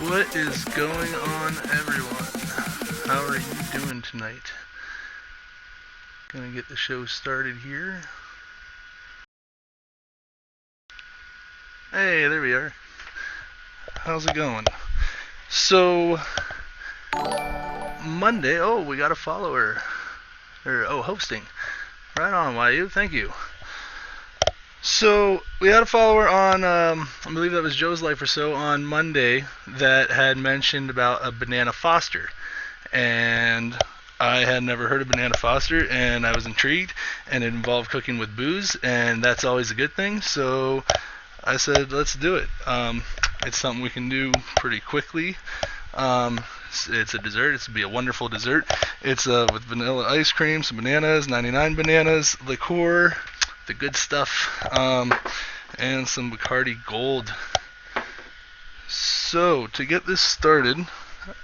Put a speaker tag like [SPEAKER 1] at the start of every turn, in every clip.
[SPEAKER 1] What is going on, everyone? How are you doing tonight? Gonna get the show started here. Hey, there we are. How's it going? So, Monday, we got a follower. Hosting. Right on, YU, thank you. So, we had a follower on, I believe that was Joe's Life or so, on Monday that had mentioned about a banana foster. And I had never heard of banana foster, and I was intrigued, and it involved cooking with booze, and that's always a good thing, so I said, let's do it. It's something we can do pretty quickly. It's a dessert. It's to be a wonderful dessert. It's with vanilla ice cream, some bananas, 99 bananas, liqueur, the good stuff, and some Bacardi Gold. So to get this started,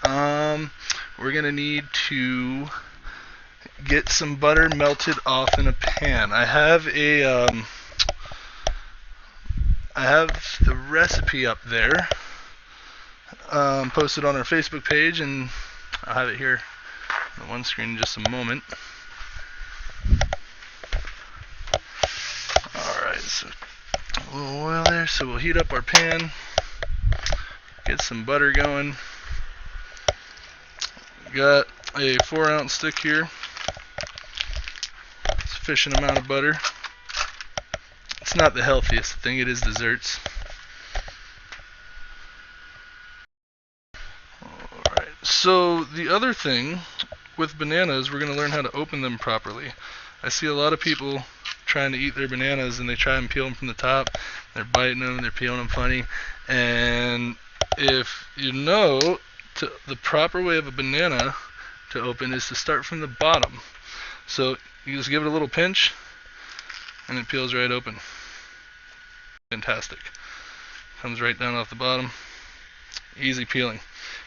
[SPEAKER 1] we're gonna need to get some butter melted off in a pan. I have the recipe up there, posted on our Facebook page, and I'll have it here on one screen in just a moment. Alright, so a little oil there, so we'll heat up our pan, get some butter going. Got a 4-ounce stick here, sufficient amount of butter. It's not the healthiest thing, it is desserts. Alright, so the other thing with bananas, we're going to learn how to open them properly. I see a lot of people trying to eat their bananas and they try and peel them from the top. They're biting them, they're peeling them funny. And if you know, the proper way of a banana to open is to start from the bottom. So you just give it a little pinch and it peels right open. Fantastic. Comes right down off the bottom. Easy peeling.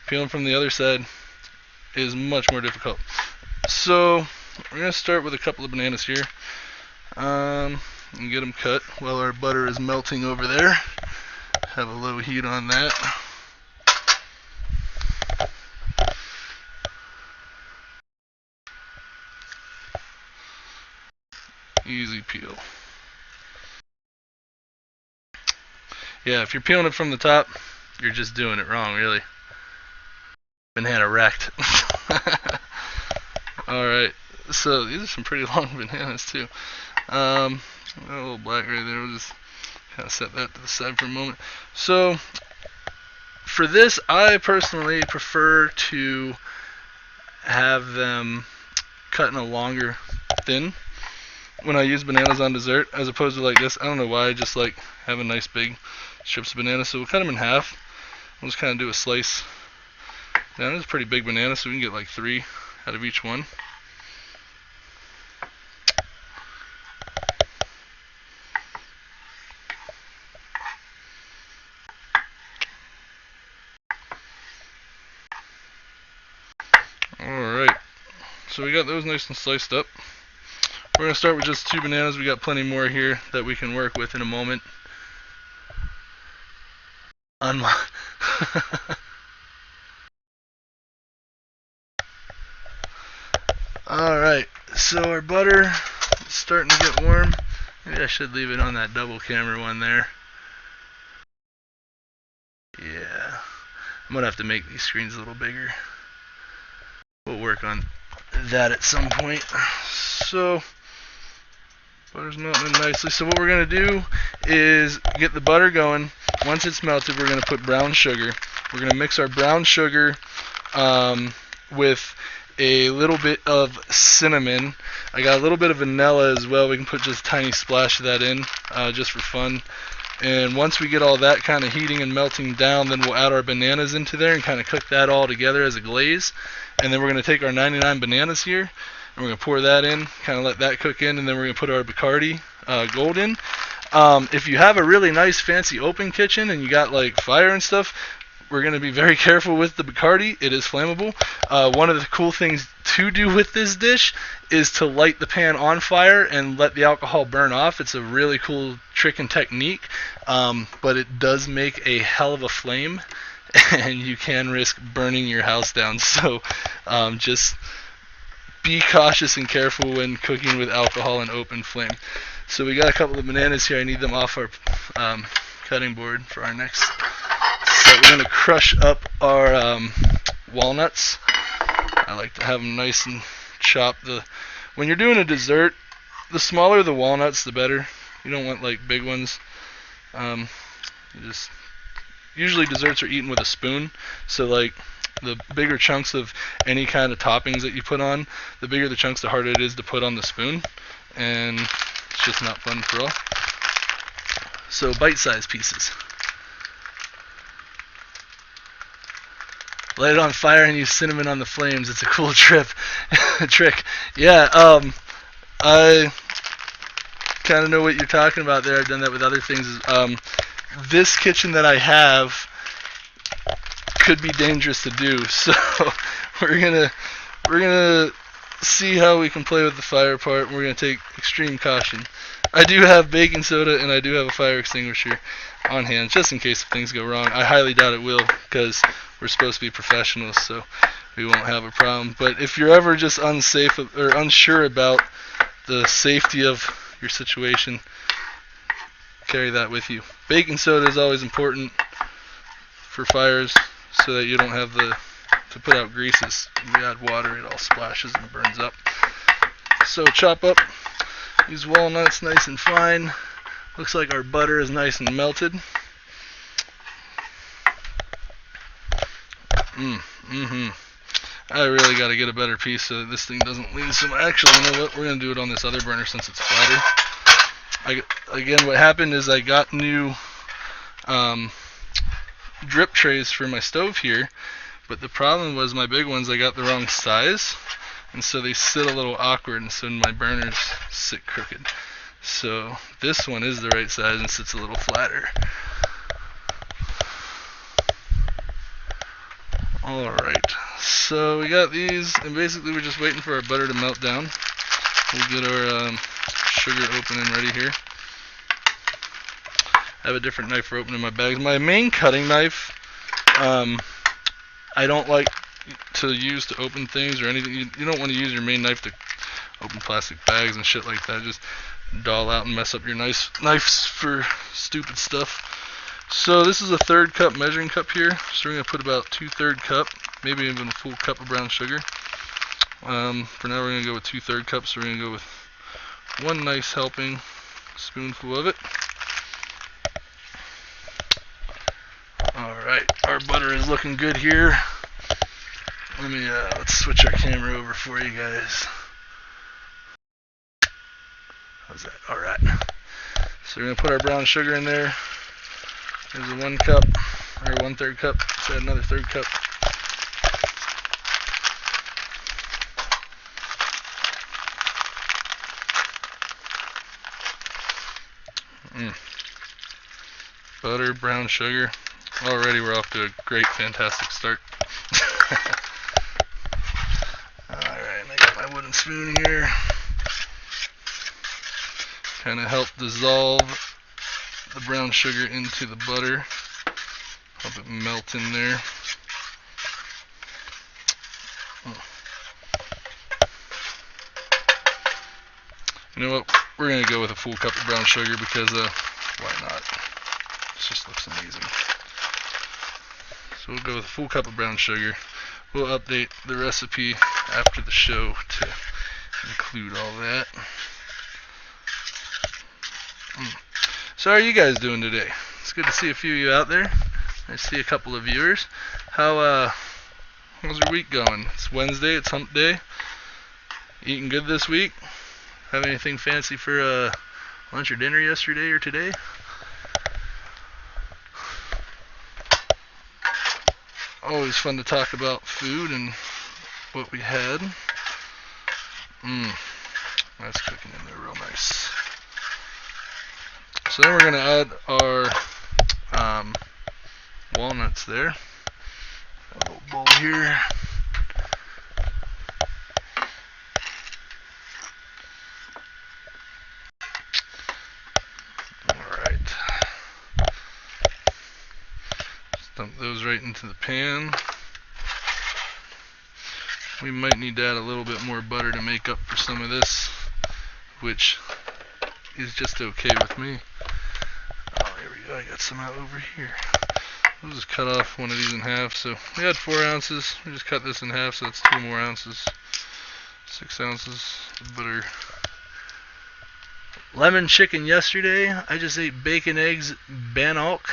[SPEAKER 1] Peeling from the other side is much more difficult. So we're going to start with a couple of bananas here and get them cut while our butter is melting over there. Have a low heat on that. Easy peel. Yeah, if you're peeling it from the top, you're just doing it wrong, really. Banana wrecked. Alright, so these are some pretty long bananas too. A little black right there, we'll just kind of set that to the side for a moment. So, for this, I personally prefer to have them cut in a longer thin when I use bananas on dessert, as opposed to like this. I don't know why, I just like having nice big strips of banana. So we'll cut them in half. We'll just kind of do a slice. Now this is a pretty big banana, so we can get like 3 out of each one. Alright, so we got those nice and sliced up. We're going to start with just 2 bananas. We got plenty more here that we can work with in a moment. Alright, so our butter is starting to get warm. Maybe I should leave it on that double camera one there. Yeah, I'm going to have to make these screens a little bigger. We'll work on that at some point. So, butter's melting nicely. So what we're going to do is get the butter going. Once it's melted, we're going to put brown sugar. We're going to mix our brown sugar with a little bit of cinnamon. I got a little bit of vanilla as well. We can put just a tiny splash of that in just for fun. And once we get all that kind of heating and melting down, then we'll add our bananas into there and kind of cook that all together as a glaze. And then we're going to take our 99 bananas here, and we're going to pour that in, kind of let that cook in, and then we're going to put our Bacardi Gold in. If you have a really nice fancy open kitchen and you got like fire and stuff, we're going to be very careful with the Bacardi. It is flammable. One of the cool things to do with this dish is to light the pan on fire and let the alcohol burn off. It's a really cool trick and technique, but it does make a hell of a flame, and you can risk burning your house down. So just be cautious and careful when cooking with alcohol and open flame. So we got a couple of bananas here. I need them off our cutting board for our next. So we're going to crush up our walnuts. I like to have them nice and chopped. When you're doing a dessert, the smaller the walnuts, the better. You don't want like big ones. Usually desserts are eaten with a spoon, so like the bigger chunks of any kind of toppings that you put on, the bigger the chunks, the harder it is to put on the spoon, and it's just not fun for all. So bite-sized pieces. Light it on fire and use cinnamon on the flames. It's a cool trick. Yeah, I kind of know what you're talking about there. I've done that with other things. This kitchen that I have could be dangerous to do, so we're gonna see how we can play with the fire part. We're gonna take extreme caution. I do have baking soda and I do have a fire extinguisher on hand, just in case if things go wrong. I highly doubt it will, because we're supposed to be professionals, so we won't have a problem. But if you're ever just unsafe or unsure about the safety of your situation, carry that with you. Baking soda is always important for fires, so that you don't have to put out greases. When you add water, it all splashes and burns up. So chop up these walnuts nice and fine. Looks like our butter is nice and melted. I really got to get a better piece so that this thing doesn't lean so much. Actually, you know what? We're going to do it on this other burner since it's flatter. Again, what happened is I got new drip trays for my stove here, but the problem was my big ones, I got the wrong size, and so they sit a little awkward, and so my burners sit crooked. So this one is the right size and sits a little flatter. Alright, so we got these, and basically we're just waiting for our butter to melt down. We'll get our sugar opening ready here. I have a different knife for opening my bags. My main cutting knife, I don't like to use to open things or anything. You don't want to use your main knife to open plastic bags and shit like that. Just dull out and mess up your knives for stupid stuff. So this is a 1/3 cup measuring cup here. So we're going to put about 2/3 cup, maybe even a full cup of brown sugar. For now we're going to go with 2/3 cups. So we're going to go with one nice helping spoonful of it. Alright, our butter is looking good here. Let's switch our camera over for you guys. How's that? Alright. So we're going to put our brown sugar in there. There's a 1 cup, or 1/3 cup. Let's add another 1/3 cup. Butter, brown sugar. Already we're off to a great, fantastic start. Alright, I got my wooden spoon here. Kind of help dissolve the brown sugar into the butter. Help it melt in there. You know what? We're going to go with a full cup of brown sugar because why not? It just looks amazing. So we'll go with a full cup of brown sugar. We'll update the recipe after the show to include all that. So how are you guys doing today? It's good to see a few of you out there. I see a couple of viewers. How's your week going? It's Wednesday, it's hump day. Eating good this week? Have anything fancy for lunch or dinner yesterday or today? Always fun to talk about food and what we had. That's cooking in there real nice. So then we're going to add our walnuts there. A little bowl here. Alright. Just dump Get those right into the pan. We might need to add a little bit more butter to make up for some of this, which is just okay with me. Oh, here we go. I got some out over here. We'll just cut off one of these in half. So we had 4 ounces. We just cut this in half, so that's 2 more ounces. 6 ounces of butter. Lemon chicken yesterday. I just ate bacon, eggs, bannock,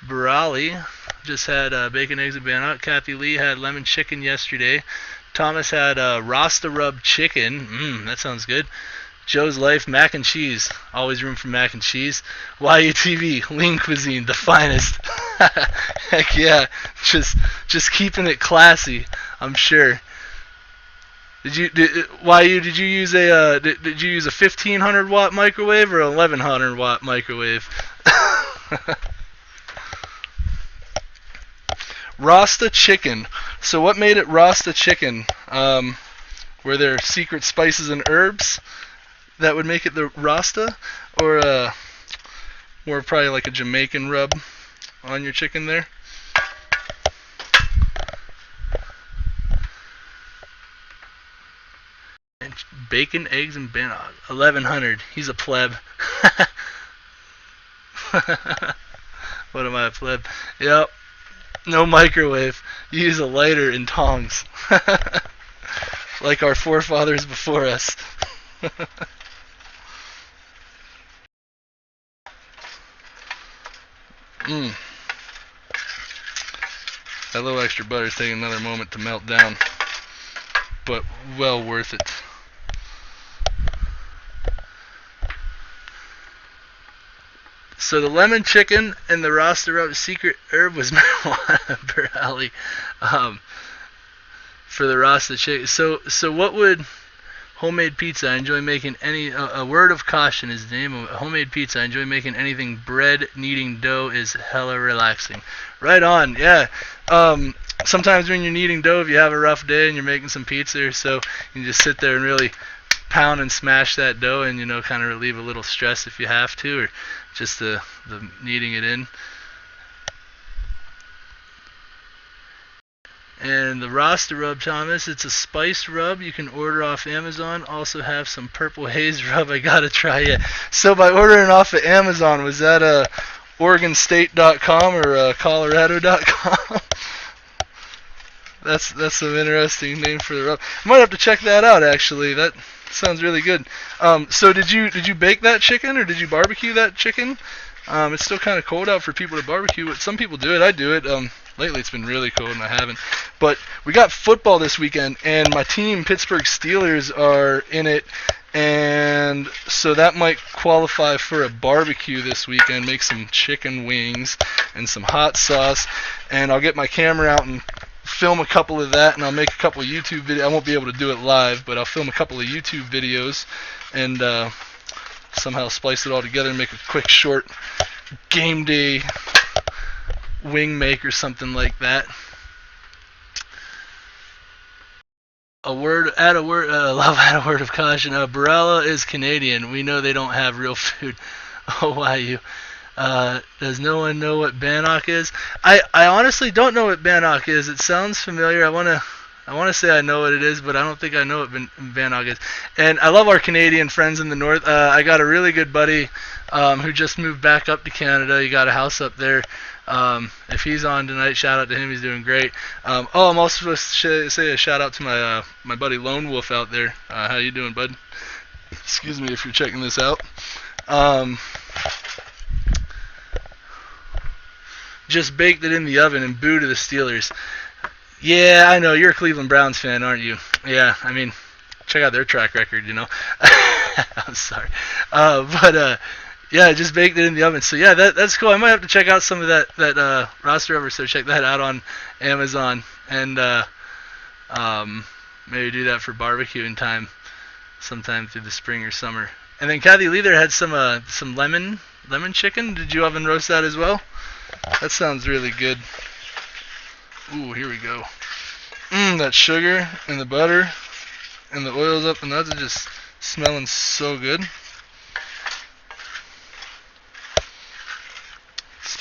[SPEAKER 1] barali. Just had bacon, eggs, and bannock. Kathy Lee had lemon chicken yesterday. Thomas had Rasta rub chicken. That sounds good. Joe's Life, mac and cheese. Always room for mac and cheese. YUTV, lean cuisine, the finest. Heck yeah. Just keeping it classy, I'm sure. Did you use a 1500 watt microwave or a 1100 watt microwave? Rasta chicken. So what made it Rasta chicken? Were there secret spices and herbs that would make it the Rasta, or more probably like a Jamaican rub on your chicken there? And bacon, eggs, and bannock. 1100. He's a pleb. What am I, a pleb? Yep. No microwave. You use a lighter and tongs. Like our forefathers before us. That little extra butter is taking another moment to melt down, but well worth it. So the lemon chicken and the Rasta rub secret herb was marijuana barali, for the Rasta chicken. So what would homemade pizza? I enjoy making any. A word of caution is the name of homemade pizza. I enjoy making anything bread. Kneading dough is hella relaxing. Right on, yeah. Sometimes when you're kneading dough, if you have a rough day and you're making some pizza or so, you can just sit there and really pound and smash that dough, and kind of relieve a little stress if you have to, or just the kneading it in. And the Rasta rub, Thomas, it's a spiced rub you can order off Amazon. Also have some purple haze rub. I gotta try it. So by ordering off of Amazon, was that OregonState.com or Colorado.com? That's some interesting name for the rub. I might have to check that out, actually. That sounds really good. So did you bake that chicken, or did you barbecue that chicken? It's still kind of cold out for people to barbecue, but some people do it. I do it. Lately it's been really cold and I haven't. But we got football this weekend, and my team, Pittsburgh Steelers, are in it, and so that might qualify for a barbecue this weekend. Make some chicken wings and some hot sauce, and I'll get my camera out and film a couple of that, and I'll make a couple of YouTube videos. I won't be able to do it live, but I'll film a couple of YouTube videos and somehow splice it all together and make a quick short game day wing make or something like that. Add a word of caution. Barella is Canadian. We know they don't have real food. Oh, why you? Does no one know what bannock is? I honestly don't know what bannock is. It sounds familiar. I wanna say I know what it is, but I don't think I know what bannock is. And I love our Canadian friends in the north. I got a really good buddy who just moved back up to Canada. He got a house up there. If he's on tonight, shout out to him. He's doing great. I'm also supposed to say a shout out to my buddy Lone Wolf out there. How you doing, bud? Excuse me if you're checking this out. Just baked it in the oven and boo to the Steelers. Yeah, I know. You're a Cleveland Browns fan, aren't you? Yeah, I mean, check out their track record, I'm sorry. Yeah, just baked it in the oven. So yeah, that's cool. I might have to check out some of that roster over, so check that out on Amazon, and maybe do that for barbecuing time sometime through the spring or summer. And then Kathy Lee there had some lemon chicken. Did you oven roast that as well? That sounds really good. Ooh, here we go. That sugar and the butter and the oils up the nuts are just smelling so good.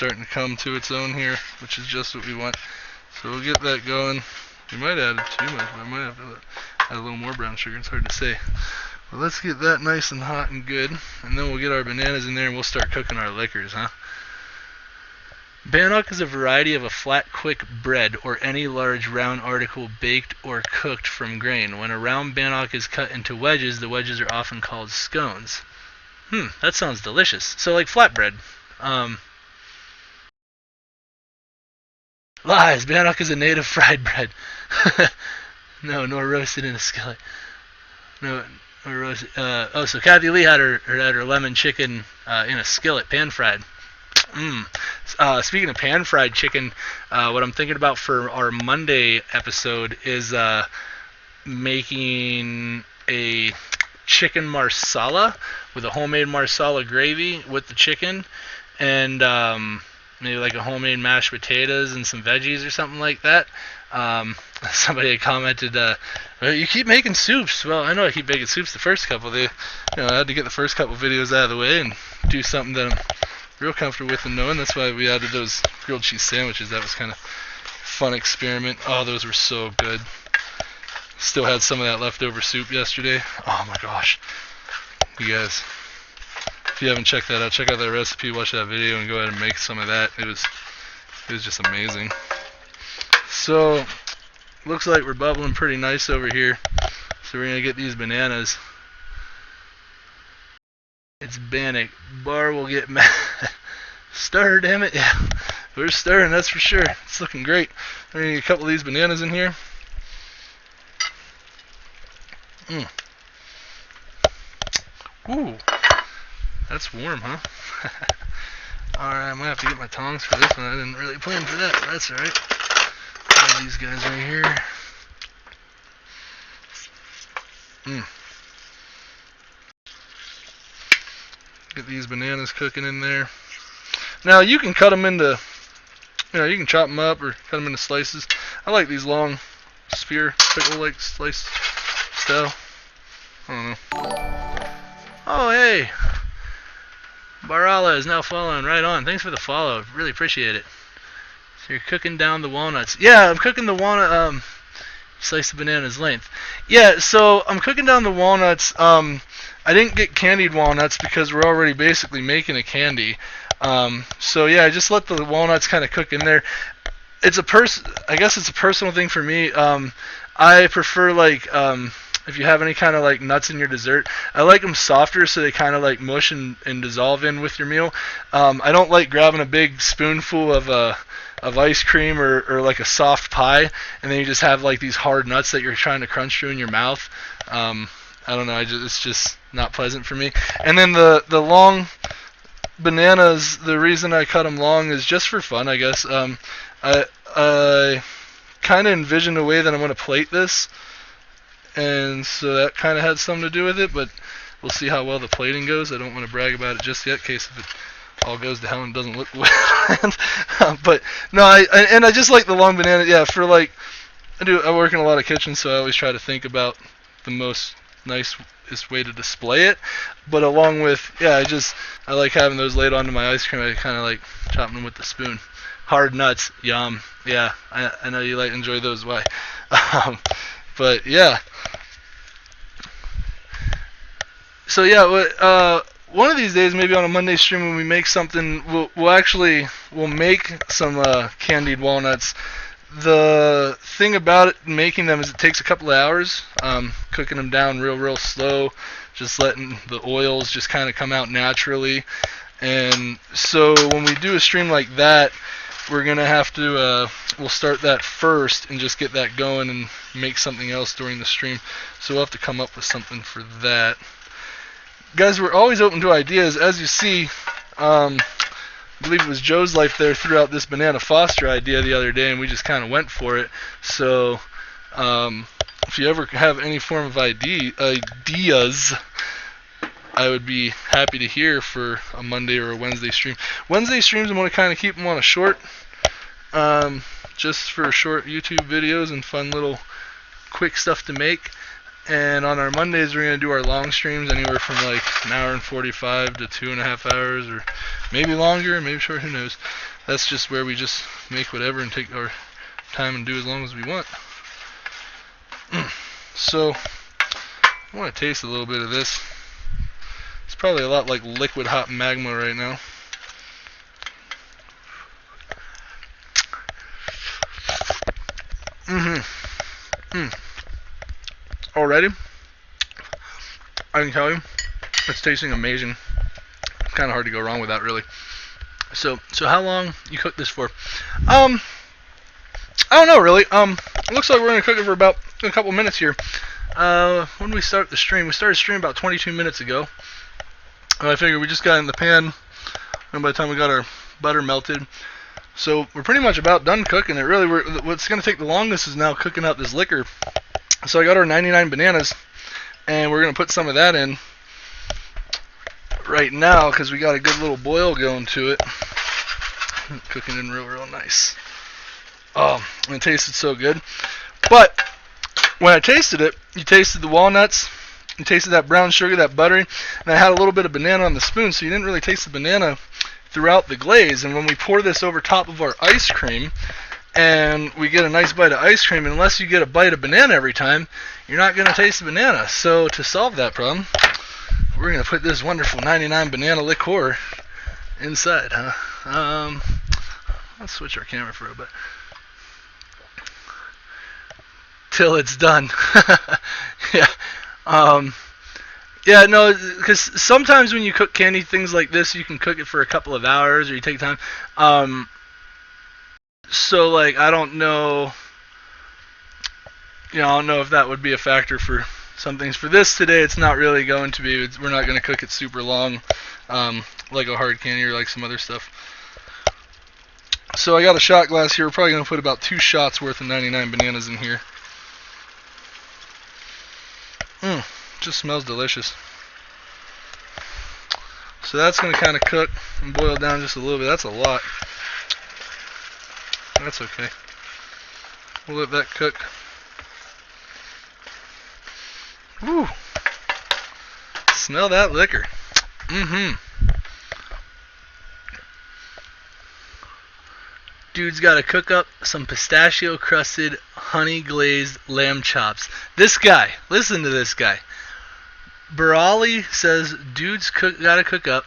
[SPEAKER 1] starting to come to its own here, which is just what we want. So we'll get that going. We might add too much, but I might have to add a little more brown sugar. It's hard to say. But let's get that nice and hot and good, and then we'll get our bananas in there and we'll start cooking our liquors, huh? Bannock is a variety of a flat, quick bread or any large round article baked or cooked from grain. When a round bannock is cut into wedges, the wedges are often called scones. That sounds delicious. So like flatbread. Lies. Bannock is a native fried bread. No, nor roasted in a skillet. No, or roasted. So Kathy Lee had her lemon chicken in a skillet, pan fried. Speaking of pan fried chicken, what I'm thinking about for our Monday episode is making a chicken marsala with a homemade marsala gravy with the chicken, and maybe like a homemade mashed potatoes and some veggies or something like that. Somebody had commented, you keep making soups. Well, I know I keep making soups the first couple. I had to get the first couple videos out of the way and do something that I'm real comfortable with and knowing. That's why we added those grilled cheese sandwiches. That was kind of a fun experiment. Oh, those were so good. Still had some of that leftover soup yesterday. Oh my gosh. You guys, if you haven't checked that out, check out that recipe, watch that video, and go ahead and make some of that. It was just amazing. So, looks like we're bubbling pretty nice over here. So we're going to get these bananas. It's Bannock. Bar will get mad. Stir, damn it. Yeah, we're stirring, that's for sure. It's looking great. We're going to get a couple of these bananas in here. Ooh, that's warm, huh? Alright, I'm going to have to get my tongs for this one. I didn't really plan for that, but that's alright. Have these guys right here. Get these bananas cooking in there. Now you can cut them into, you can chop them up or cut them into slices. I like these long spear pickle-like slice style. I don't know. Oh hey, Barala is now following right on. Thanks for the follow. Really appreciate it. So you're cooking down the walnuts. Yeah, I'm cooking the walnut. Slice the banana's length. Yeah, so I'm cooking down the walnuts. I didn't get candied walnuts because we're already basically making a candy. So yeah, I just let the walnuts kind of cook in there. I guess it's a personal thing for me. I prefer like if you have any kind of like nuts in your dessert, I like them softer so they kind of like mush and dissolve in with your meal. I don't like grabbing a big spoonful of ice cream or like a soft pie, and then you just have like these hard nuts that you're trying to crunch through in your mouth. I don't know. It's just not pleasant for me. And then the long bananas, the reason I cut them long is just for fun, I guess. I kind of envisioned a way that I'm going to plate this, and so that kind of had something to do with it, but we'll see how well the plating goes. I don't want to brag about it just yet, in case if it all goes to hell and doesn't look well. But no, I just like the long banana. Yeah, for like I work in a lot of kitchens, so I always try to think about the most nicest way to display it. But along with, I like having those laid onto my ice cream. I kind of like chopping them with the spoon. Hard nuts, yum. Yeah, I know you enjoy those. Why? But yeah. So yeah, one of these days, maybe on a Monday stream when we make something, we'll make some candied walnuts. The thing about it, making them, is it takes a couple of hours, cooking them down real slow, just letting the oils just kind of come out naturally. And so when we do a stream like that, we're going to have to, we'll start that first and just get that going and make something else during the stream. So we'll have to come up with something for that. Guys, we're always open to ideas. As you see, I believe it was Joe's Life there threw out this banana Foster idea the other day, and we just kind of went for it. So if you ever have any form of ideas, I would be happy to hear for a Monday or a Wednesday stream. Wednesday streams, I'm going to kind of keep them on a short, just for short YouTube videos and fun little quick stuff to make. And on our Mondays, we're going to do our long streams, anywhere from like an hour and 45 to 2.5 hours, or maybe longer, maybe short, who knows. that's just where we just make whatever and take our time and do as long as we want. So I want to taste a little bit of this. It's probably a lot like liquid hot magma right now. Already, I can tell you, it's tasting amazing. It's kind of hard to go wrong with that, really. So how long you cook this for? I don't know, really. It looks like we're gonna cook it for about a couple minutes here. When did we start the stream? We started the stream about 22 minutes ago. And I figured we just got in the pan, and by the time we got our butter melted, so we're pretty much about done cooking it. Really, what's gonna take the longest is now cooking out this liquor. So I got our 99 bananas, and we're gonna put some of that in right now because we got a good little boil going to it. Cooking in real nice. Oh, and it tasted so good. But when I tasted it, you tasted the walnuts, you tasted that brown sugar, that buttery, and I had a little bit of banana on the spoon, so you didn't really taste the banana throughout the glaze. And when we pour this over top of our ice cream, and we get a nice bite of ice cream, unless you get a bite of banana every time, you're not going to taste the banana. So to solve that problem, we're going to put this wonderful 99 banana liqueur inside, huh? Let's switch our camera for a bit. Till it's done. Yeah. Yeah, no, because sometimes when you cook candy things like this, you can cook it for a couple of hours, or you take time. So, like, I don't know, I don't know if that would be a factor for some things. For this today, it's not really going to be. We're not going to cook it super long, like a hard candy or like some other stuff. So I got a shot glass here. We're probably going to put about 2 shots worth of 99 bananas in here. Just smells delicious. So that's going to kind of cook and boil down just a little bit. That's a lot. That's okay. We'll let that cook. Woo! Smell that liquor. Dude's got to cook up some pistachio crusted honey glazed lamb chops. This guy, listen to this guy. Barali says Dude's got to cook up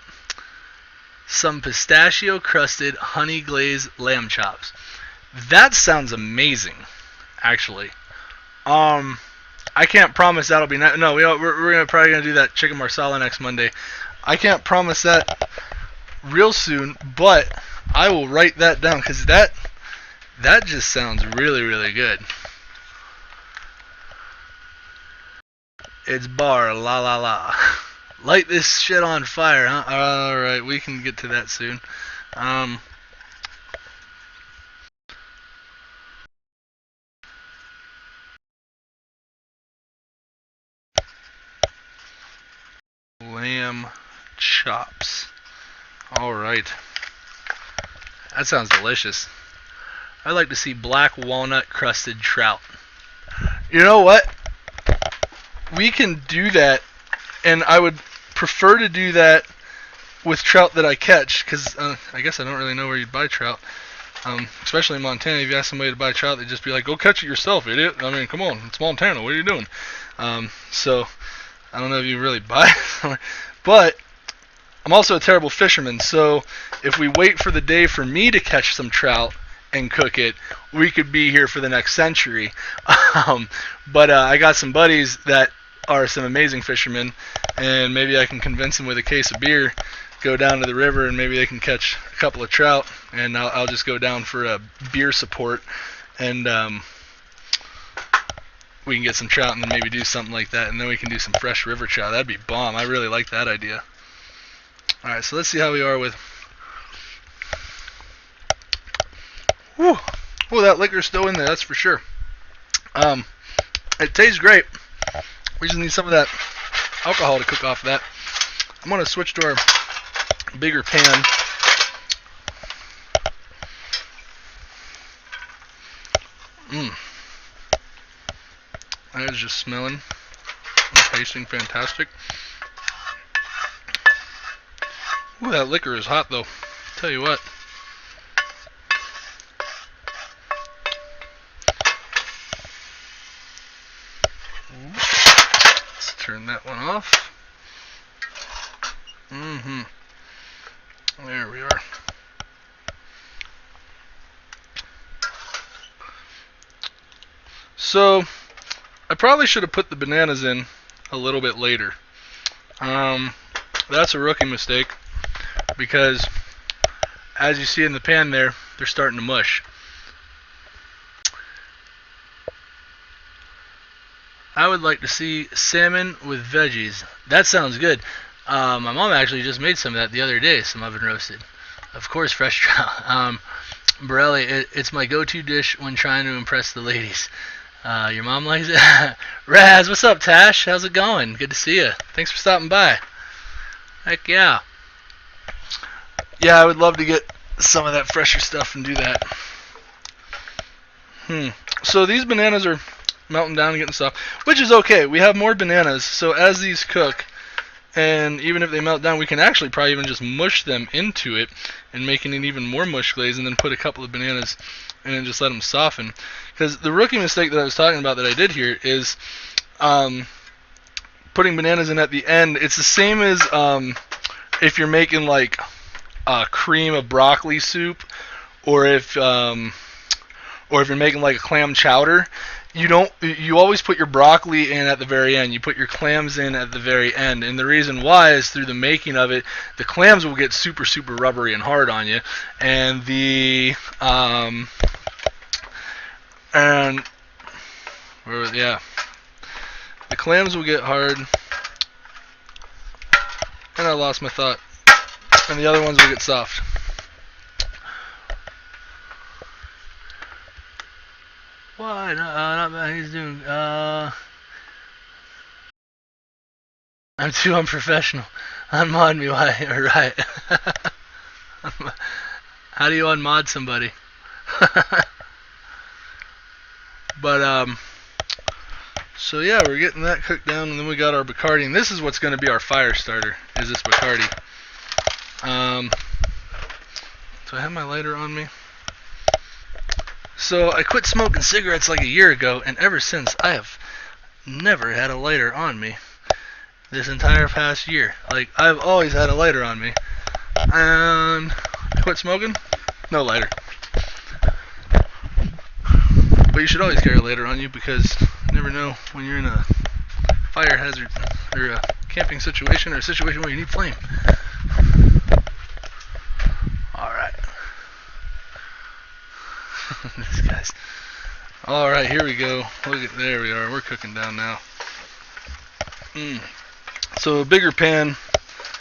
[SPEAKER 1] some pistachio crusted honey glazed lamb chops. That sounds amazing, actually. I can't promise that'll be no. We're probably gonna do that chicken marsala next Monday. I can't promise that real soon, but I will write that down because that just sounds really good. It's bar la la la. Light this shit on fire, huh? All right, we can get to that soon. Lamb chops. All right. That sounds delicious. I like to see black walnut crusted trout. You know what? We can do that, and I would prefer to do that with trout that I catch, because I guess I don't really know where you'd buy trout. Especially in Montana, if you ask somebody to buy trout, they'd just be like, go catch it yourself, idiot. I mean, come on, it's Montana, what are you doing? So, I don't know if you really buy it. But, I'm also a terrible fisherman, so if we wait for the day for me to catch some trout and cook it, we could be here for the next century. But I got some buddies that are some amazing fishermen, and maybe I can convince them with a case of beer, go down to the river, and maybe they can catch a couple of trout, and I'll just go down for a beer support, and we can get some trout and then maybe do something like that, and then we can do some fresh river trout. That'd be bomb. I really like that idea. Alright, so let's see how we are with... Whew. Oh, that liquor's still in there, that's for sure. It tastes great. We just need some of that alcohol to cook off of that. I'm going to switch to our bigger pan. That is just smelling and tasting fantastic. Ooh, that liquor is hot though. Tell you what. turn that one off. There we are. So, I probably should have put the bananas in a little bit later. That's a rookie mistake, because as you see in the pan there, they're starting to mush. I would like to see salmon with veggies. That sounds good. My mom actually just made some of that the other day, some oven roasted. Of course, fresh trout. Borelli, it's my go-to dish when trying to impress the ladies. Your mom likes it? Raz, what's up, Tash? How's it going? Good to see you. Thanks for stopping by. Heck yeah. Yeah, I would love to get some of that fresher stuff and do that. So these bananas are melting down and getting soft, which is okay. We have more bananas, so as these cook, and even if they melt down, we can actually probably even just mush them into it and making it even more mush glaze, and then put a couple of bananas and then just let them soften. Because the rookie mistake that I was talking about that I did here is putting bananas in at the end. It's the same as if you're making like a cream of broccoli soup, or if you're making like a clam chowder. You always put your broccoli in at the very end. You put your clams in at the very end. And the reason why is through the making of it, the clams will get super, super rubbery and hard on you. And the clams will get hard. And I lost my thought. And the other ones will get soft. Why? Not bad. He's doing. I'm too unprofessional. Unmod me. Why? Right. How do you unmod somebody? But so yeah, we're getting that cooked down, and then we got our Bacardi, and this is what's going to be our fire starter. Is this Bacardi? Do I have my lighter on me? So I quit smoking cigarettes like a year ago, and ever since I have never had a lighter on me this entire past year. Like, I've always had a lighter on me. And I quit smoking, no lighter. But you should always carry a lighter on you, because you never know when you're in a fire hazard or a camping situation or a situation where you need flame. Alright. This guy's. Alright, here we go. Look at, there we are. We're cooking down now. So a bigger pan,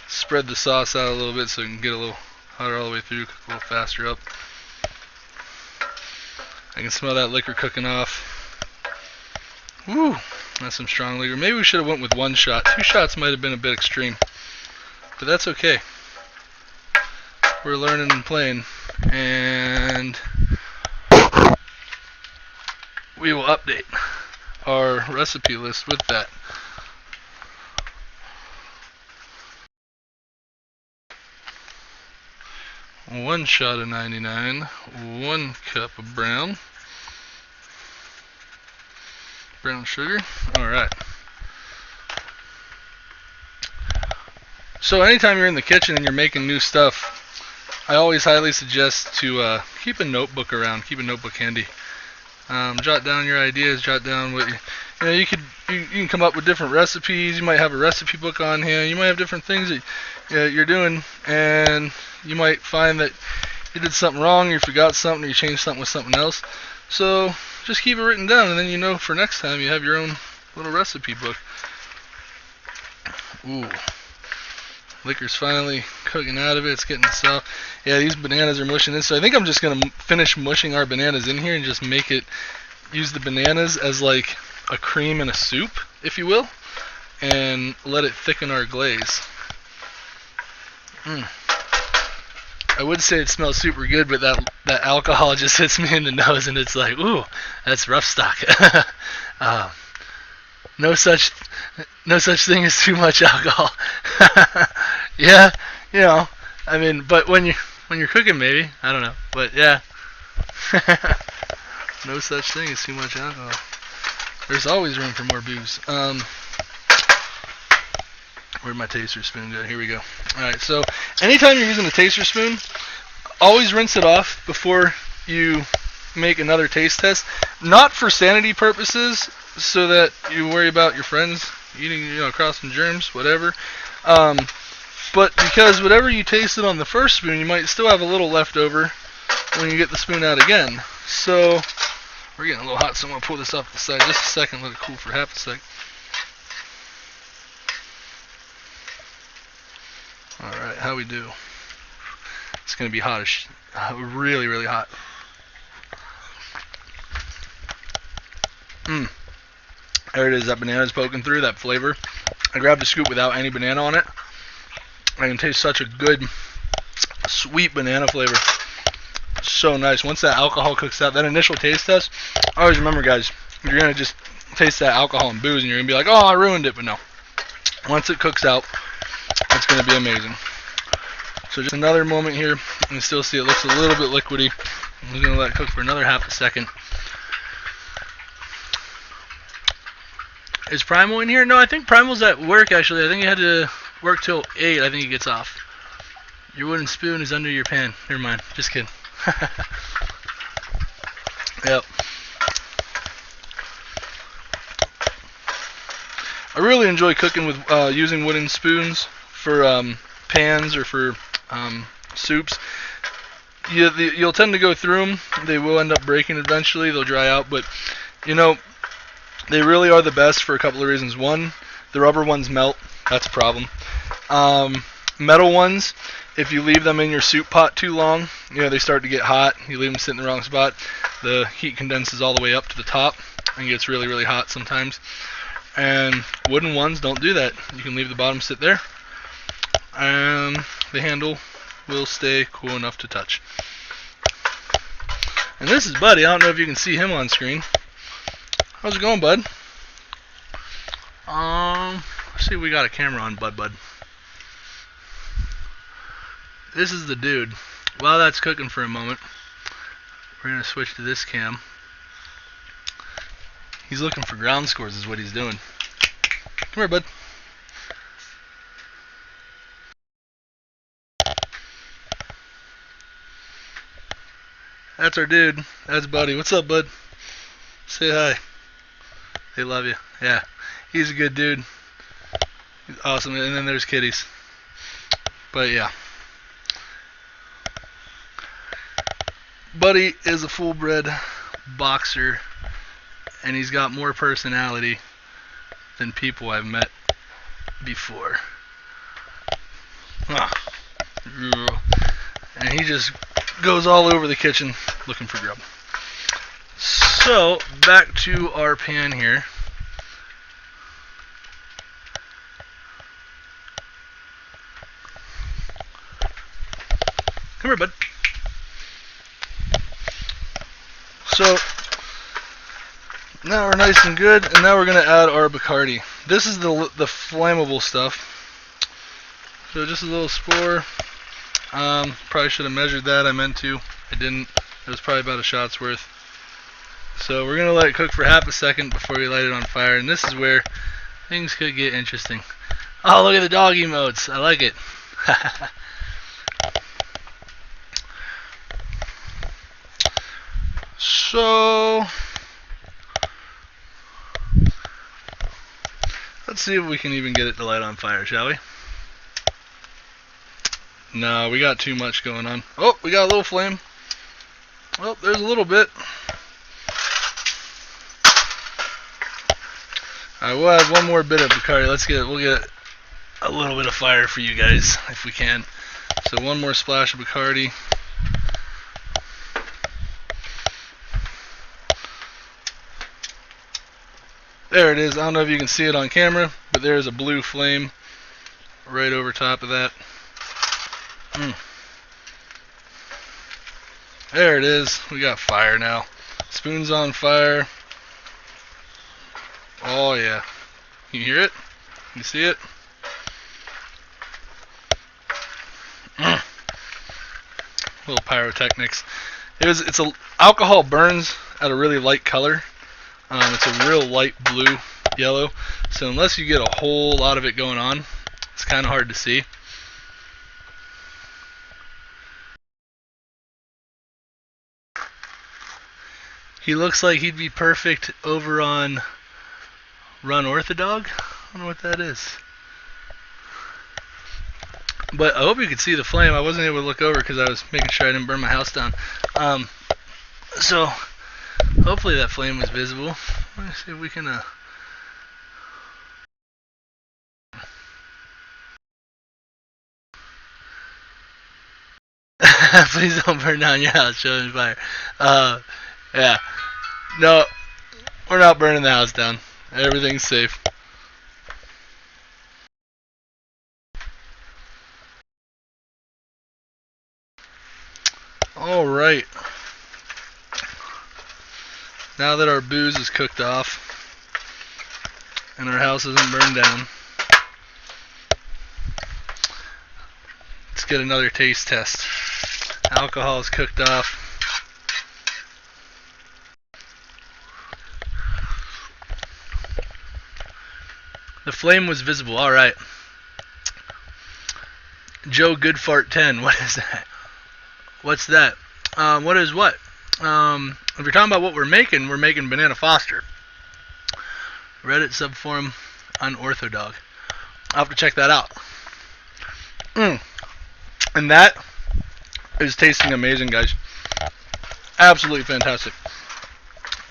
[SPEAKER 1] spread the sauce out a little bit so it can get a little hotter all the way through, cook a little faster up. I can smell that liquor cooking off. Woo! That's some strong liquor. Maybe we should have went with one shot. 2 shots might have been a bit extreme. But that's okay. We're learning and playing. And we will update our recipe list with that. One shot of 99, 1 cup of brown sugar. Alright. So anytime you're in the kitchen and you're making new stuff, I always highly suggest to keep a notebook around, keep a notebook handy. Jot down your ideas, jot down what you can come up with different recipes. You might have a recipe book on hand. You might have different things that you're doing, and you might find that you did something wrong, you forgot something, or you changed something with something else. So just keep it written down, and then you know for next time you have your own little recipe book. Ooh. Liquor's finally cooking out of it. It's getting soft. Yeah, these bananas are mushing in. So I think I'm just going to finish mushing our bananas in here and just use the bananas as like a cream in a soup, if you will, and let it thicken our glaze. I would say it smells super good, but that alcohol just hits me in the nose, and it's like, ooh, that's rough stock. No such thing as too much alcohol. Yeah, I mean, but when you're cooking, maybe, I don't know, but yeah. No such thing as too much alcohol. There's always room for more booze. Where'd my taster spoon go? Here we go. Alright, so anytime you're using a taster spoon, always rinse it off before you make another taste test. Not for sanity purposes, so that you worry about your friends eating, crossing germs, whatever. But because whatever you tasted on the first spoon, you might still have a little left over when you get the spoon out again. So we're getting a little hot, so I'm going to pull this off the side just a second, let it cool for half a sec. Alright, how we do? It's going to be hot, really, really hot. There it is, that banana's poking through, that flavor. I grabbed a scoop without any banana on it. I can taste such a good, sweet banana flavor. So nice. Once that alcohol cooks out, that initial taste test, always remember, guys, you're going to just taste that alcohol and booze, and you're going to be like, oh, I ruined it, but no. Once it cooks out, it's going to be amazing. So just another moment here. You can still see it looks a little bit liquidy. I'm just going to let it cook for another half a second. Is Primal in here? No, I think Primal's at work, actually. I think he had to work till 8. I think he gets off. Your wooden spoon is under your pan. Never mind. Just kidding. Yep. I really enjoy cooking with using wooden spoons for pans or for soups. You'll tend to go through them. They will end up breaking eventually. They'll dry out, but they really are the best for a couple of reasons. One, the rubber ones melt. That's a problem. Metal ones, if you leave them in your soup pot too long, they start to get hot. You leave them sitting in the wrong spot, the heat condenses all the way up to the top and gets really, really hot sometimes. And wooden ones don't do that. You can leave the bottom sit there, and the handle will stay cool enough to touch. And this is Buddy. I don't know if you can see him on screen. How's it going, bud? Let's see if we got a camera on Bud. This is the dude. While that's cooking for a moment, we're going to switch to this cam. He's looking for ground scores is what he's doing. Come here, bud. That's our dude. That's Buddy. What's up, bud? Say hi. They love you. Yeah. He's a good dude. He's awesome. And then there's kitties. But yeah. Buddy is a full-bred boxer, and he's got more personality than people I've met before. And he just goes all over the kitchen looking for grub. So, back to our pan here. Come here, bud. So, now we're nice and good, and now we're going to add our Bacardi. This is the flammable stuff. So just a little spore. Probably should have measured that. I meant to. I didn't. It was probably about a shot's worth. So we're going to let it cook for half a second before we light it on fire. And this is where things could get interesting. Oh, look at the dog emotes. I like it. So, let's see if we can even get it to light on fire, shall we? No, we got too much going on. Oh, we got a little flame. Oh, there's a little bit. Alright, we'll add one more bit of Bacardi. We'll get a little bit of fire for you guys, if we can. So one more splash of Bacardi. There it is. I don't know if you can see it on camera, but there's a blue flame right over top of that. There it is. We got fire now. Spoon's on fire. Oh yeah. Can you hear it? Can you see it? Little pyrotechnics. Alcohol burns at a really light color. It's a real light blue yellow, so unless you get a whole lot of it going on, It's kind of hard to see. He looks like he'd be perfect over on Run Orthodog. I don't know what that is. But I hope you could see the flame. I wasn't able to look over because I was making sure I didn't burn my house down. So hopefully that flame was visible. Let me see if we can... Please don't burn down your house. Show me fire. Yeah. No, we're not burning the house down. Everything's safe. All right. Now that our booze is cooked off and our house isn't burned down, let's get another taste test. Alcohol is cooked off. The flame was visible. All right. Joe Goodfart 10. What is that? What's that? What is what? If you're talking about what we're making Banana Foster. Reddit subforum Unorthodog. I'll have to check that out. And that is tasting amazing, guys. Absolutely fantastic.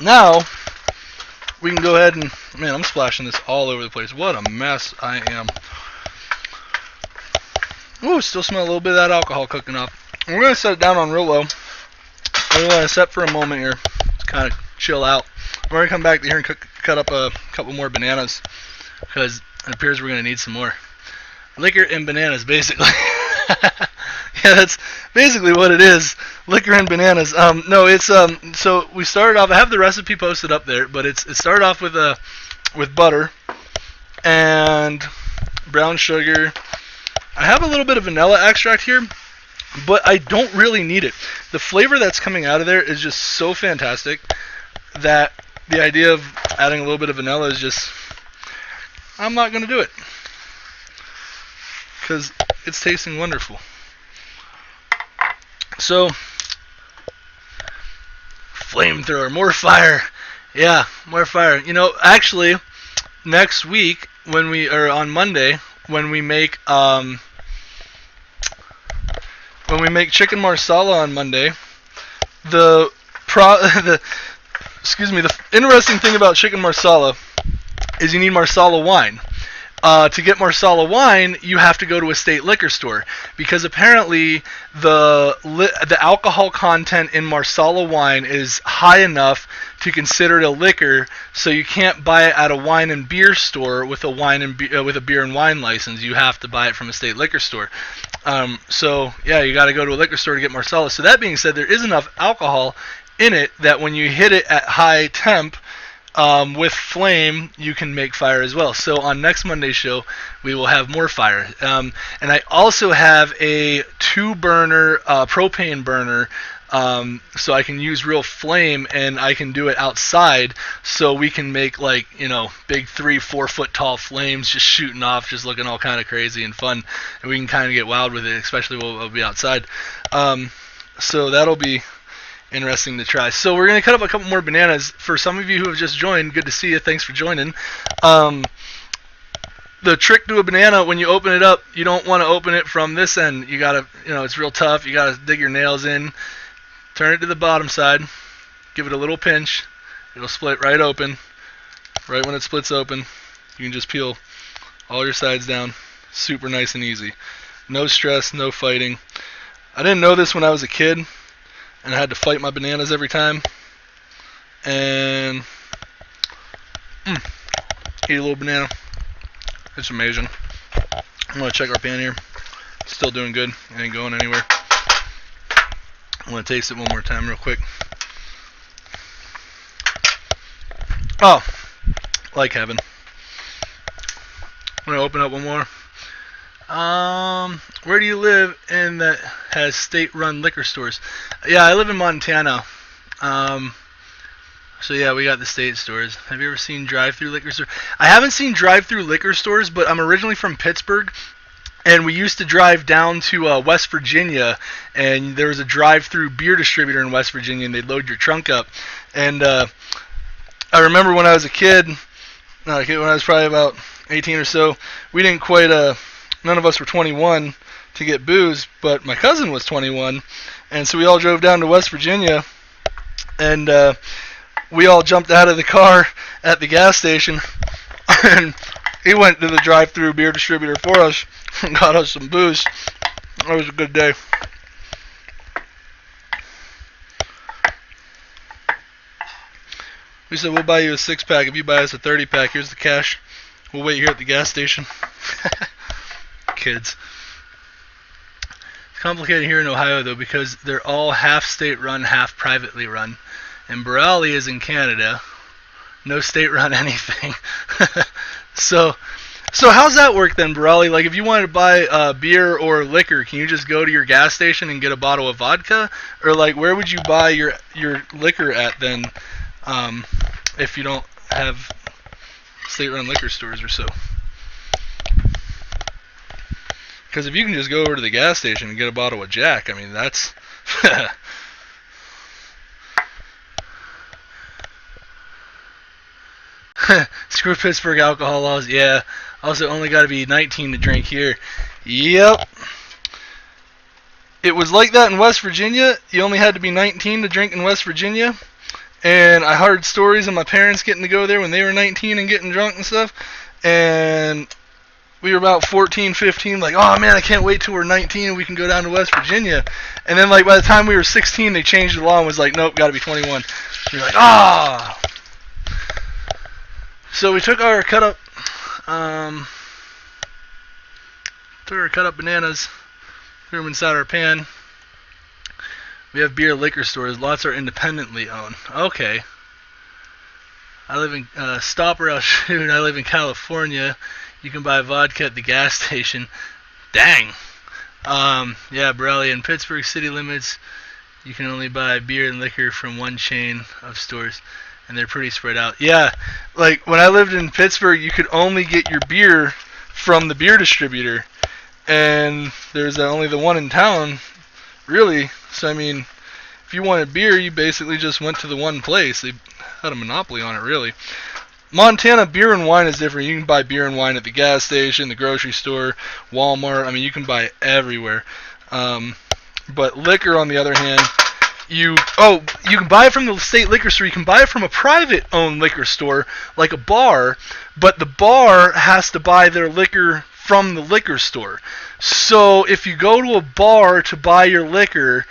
[SPEAKER 1] Now, we can go ahead and... Man, I'm splashing this all over the place. What a mess I am. Ooh, still smell a little bit of that alcohol cooking up. We're going to set it down on real low. We're going to set for a moment here to kind of chill out. We're going to come back here and cut up a couple more bananas because it appears we're going to need some more. Liquor and bananas, basically. Yeah, that's basically what it is. Liquor and bananas. No, it's so we started off. I have the recipe posted up there, but it started off with butter and brown sugar. I have a little bit of vanilla extract here, but I don't really need it. The flavor that's coming out of there is just so fantastic that the idea of adding a little bit of vanilla is just, I'm not going to do it because it's tasting wonderful. So, flamethrower, more fire. Yeah, more fire. You know, actually, next week on Monday, when we make chicken marsala on Monday, the interesting thing about chicken marsala is you need marsala wine. To get marsala wine, you have to go to a state liquor store because apparently the alcohol content in marsala wine is high enough to consider it a liquor, so you can't buy it at a wine and beer store with a beer and wine license. You have to buy it from a state liquor store. So yeah, you got to go to a liquor store to get marsala. So that being said, there is enough alcohol in it that when you hit it at high temp, with flame, you can make fire as well. So on next Monday's show, we will have more fire. And I also have a 2-burner propane burner, so I can use real flame, and I can do it outside, so we can make big 3-4 foot tall flames just shooting off, just looking all kind of crazy and fun, and we can kind of get wild with it, especially when we'll be outside. So that'll be interesting to try. So we're going to cut up a couple more bananas. For some of you who have just joined, good to see you. Thanks for joining. The trick to a banana, when you open it up, you don't want to open it from this end. You got to, it's real tough. You got to dig your nails in, turn it to the bottom side, give it a little pinch. It'll split right open. Right when it splits open, you can just peel all your sides down. Super nice and easy. No stress, no fighting. I didn't know this when I was a kid, and I had to fight my bananas every time. And eat a little banana. It's amazing. I'm going to check our pan here. It's still doing good. It ain't going anywhere. I'm going to taste it one more time real quick. Oh, like heaven. I'm going to open up one more. Where do you live in that has state-run liquor stores? Yeah, I live in Montana. So yeah, we got the state stores. Have you ever seen drive-through liquor stores? I haven't seen drive-through liquor stores, but I'm originally from Pittsburgh, And we used to drive down to West Virginia, and there was a drive-through beer distributor in West Virginia, and they'd load your trunk up. And I remember when I was a kid, when I was probably about 18 or so, we didn't quite, none of us were 21 to get booze, but my cousin was 21, and so we all drove down to West Virginia, and we all jumped out of the car at the gas station, and he went to the drive-through beer distributor for us and got us some booze. That was a good day. We said, we'll buy you a 6-pack. If you buy us a 30-pack, here's the cash. We'll wait here at the gas station. Kids. It's complicated here in Ohio, though, because they're all half state-run, half privately run. And Borali is in Canada. No state-run anything. So how's that work then, Borali? Like, if you wanted to buy beer or liquor, can you just go to your gas station and get a bottle of vodka? Or, like, where would you buy your liquor at then, if you don't have state-run liquor stores or so? Because if you can just go over to the gas station and get a bottle of Jack, I mean, that's... Screw Pittsburgh alcohol laws. Yeah. Also, only got to be 19 to drink here. Yep. It was like that in West Virginia. You only had to be 19 to drink in West Virginia. And I heard stories of my parents getting to go there when they were 19 and getting drunk and stuff. And we were about 14, 15, like, oh man, I can't wait till we're 19 and we can go down to West Virginia. And then, like, by the time we were 16, they changed the law and was like, nope, got to be 21. And you're like, ah. So we took our cut up bananas, threw them inside our pan. We have beer liquor stores. Lots are independently owned. Okay. I live in Stopper, I'll shoot. I live in California. You can buy vodka at the gas station. Dang. Yeah, Borali in Pittsburgh city limits. You can only buy beer and liquor from one chain of stores, and they're pretty spread out. Yeah, like when I lived in Pittsburgh, you could only get your beer from the beer distributor, and there's only the one in town, really. So, I mean, if you wanted beer, you basically just went to the one place. They had a monopoly on it, really. Montana, beer and wine is different. You can buy beer and wine at the gas station, the grocery store, Walmart. I mean, you can buy it everywhere. But liquor, on the other hand, you can buy it from the state liquor store. You can buy it from a private-owned liquor store, like a bar, but the bar has to buy their liquor from the liquor store. So if you go to a bar to buy your liquor,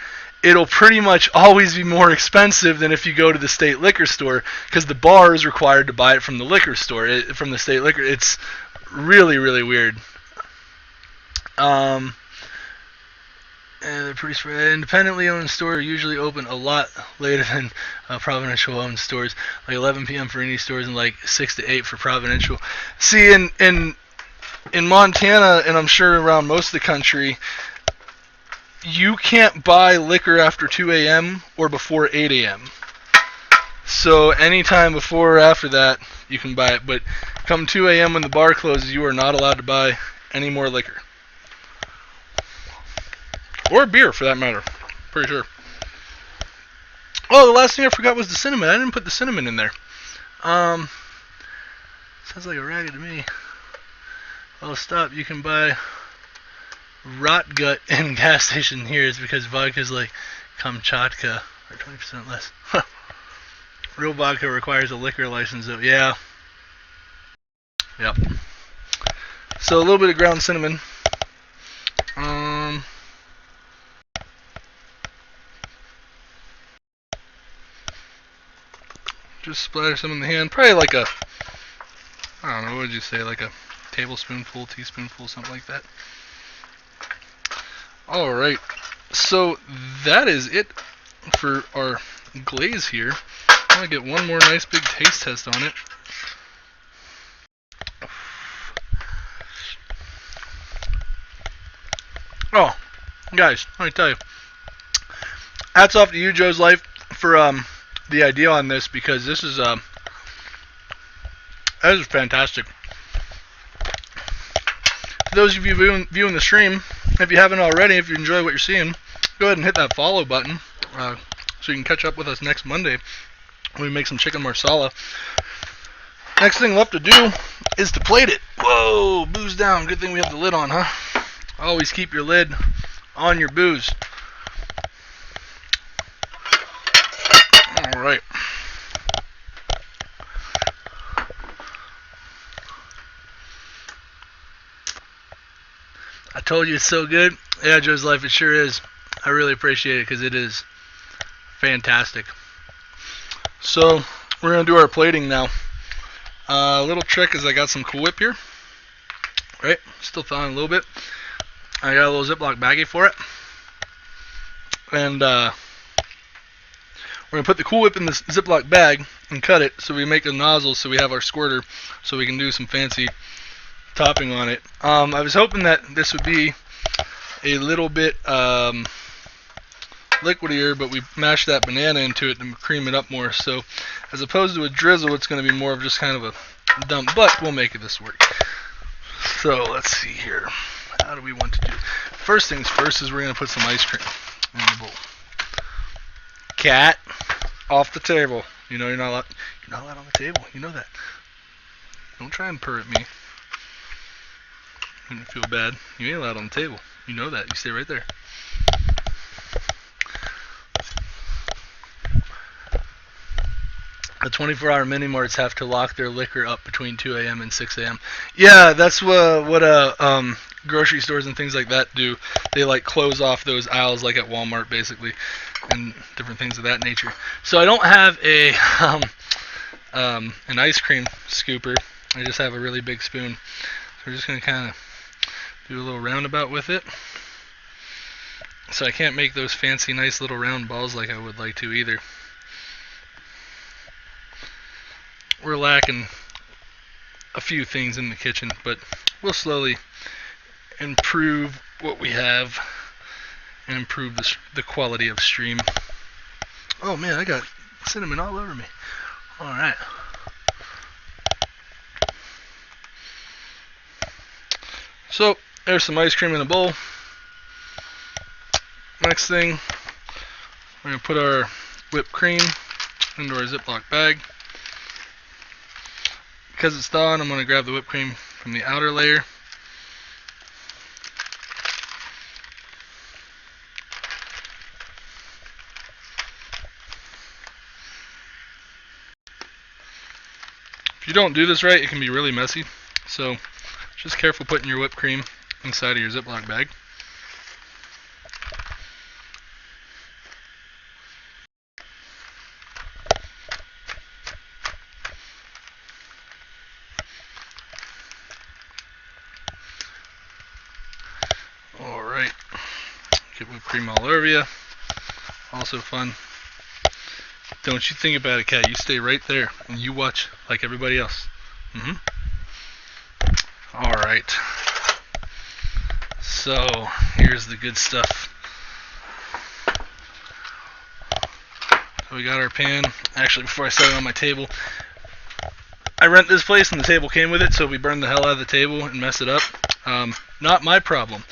[SPEAKER 1] it'll pretty much always be more expensive than if you go to the state liquor store, because the bar is required to buy it from the liquor store, from the state liquor. It's really, really weird. And they're pretty spread. Independently owned stores are usually open a lot later than provincial owned stores, like 11 p.m. for indie stores and like 6 to 8 for provincial. See, in Montana, and I'm sure around most of the country, you can't buy liquor after 2 a.m. or before 8 a.m. So anytime before or after that, you can buy it. But come 2 a.m. when the bar closes, you are not allowed to buy any more liquor. Or beer, for that matter. Pretty sure. Oh, the last thing I forgot was the cinnamon. I didn't put the cinnamon in there. Sounds like a ragged to me. Oh, stop. You can buy rot gut in gas station here. It's because vodka's like Kamchatka, or 20% less. Real vodka requires a liquor license, though. Yeah. Yep. So a little bit of ground cinnamon. Just splatter some in the hand. Probably like a, I don't know, what would you say, like a tablespoonful, teaspoonful, something like that. Alright, so that is it for our glaze here. I'm going to get one more nice big taste test on it. Oh, guys, let me tell you. Hats off to you, Joe's Life, for the idea on this, because this is fantastic. for those of you viewing the stream, if you haven't already, if you enjoy what you're seeing, go ahead and hit that follow button so you can catch up with us next Monday when we make some chicken marsala. Next thing left to do is to plate it. Whoa, booze down. Good thing we have the lid on, huh? Always keep your lid on your booze. Alright. I told you it's so good. Yeah, Joe's Life, it sure is. I really appreciate it because it is fantastic. So, we're going to do our plating now. A little trick is I got some Cool Whip here. Right? Still thawing a little bit. I got a little Ziploc baggie for it. And we're going to put the Cool Whip in this Ziploc bag and cut it so we make a nozzle so we have our squirter so we can do some fancy topping on it. I was hoping that this would be a little bit liquidier, but we mashed that banana into it to cream it up more. So as opposed to a drizzle, it's going to be more of just kind of a dump, but we'll make this work. So let's see here. How do we want to do it? First things first is we're going to put some ice cream in the bowl. Cat, off the table. You know you're not allowed on the table. You know that. Don't try and purr at me. I feel bad. You ain't allowed on the table. You know that. You stay right there. The 24-hour mini marts have to lock their liquor up between 2 a.m. and 6 a.m. Yeah, that's what grocery stores and things like that do. They like close off those aisles like at Walmart basically, and different things of that nature. So I don't have a an ice cream scooper. I just have a really big spoon. So we're just going to kind of do a little roundabout with it. So I can't make those fancy nice little round balls like I would like to either. We're lacking a few things in the kitchen, but we'll slowly improve what we have and improve the quality of stream. Oh man, I got cinnamon all over me. Alright. So, there's some ice cream in a bowl. Next thing, we're going to put our whipped cream into our Ziploc bag. Because it's thawing, I'm going to grab the whipped cream from the outer layer. If you don't do this right, it can be really messy. So, just careful putting your whipped cream inside of your Ziploc bag. Alright. Get whipped cream all over you. Also fun. Don't you think about it, Cat. You stay right there and you watch like everybody else. Alright. So, here's the good stuff. So we got our pan. Actually, before I set it on my table, I rent this place and the table came with it, so we burned the hell out of the table and messed it up. Not my problem.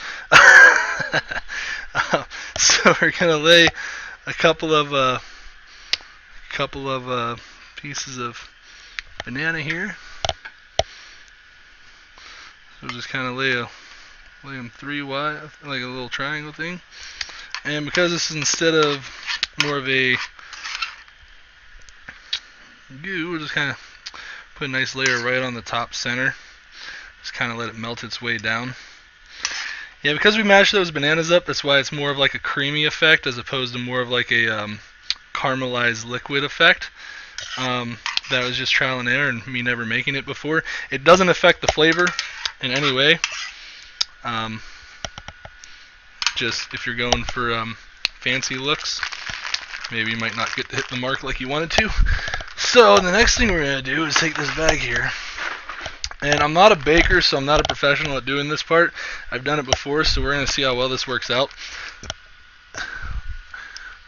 [SPEAKER 1] So we're gonna lay a couple of pieces of banana here. So just kind of lay them 3 wide, like a little triangle thing. And because this is instead of more of a goo, we'll just kind of put a nice layer right on the top center. Just kind of let it melt its way down. Yeah, because we mashed those bananas up, that's why it's more of like a creamy effect as opposed to more of like a caramelized liquid effect. That was just trial and error and me never making it before. It doesn't affect the flavor in any way. Just if you're going for fancy looks, maybe you might not get to hit the mark like you wanted to. So the next thing we're going to do is take this bag here. And I'm not a baker, so I'm not a professional at doing this part. I've done it before, so we're going to see how well this works out.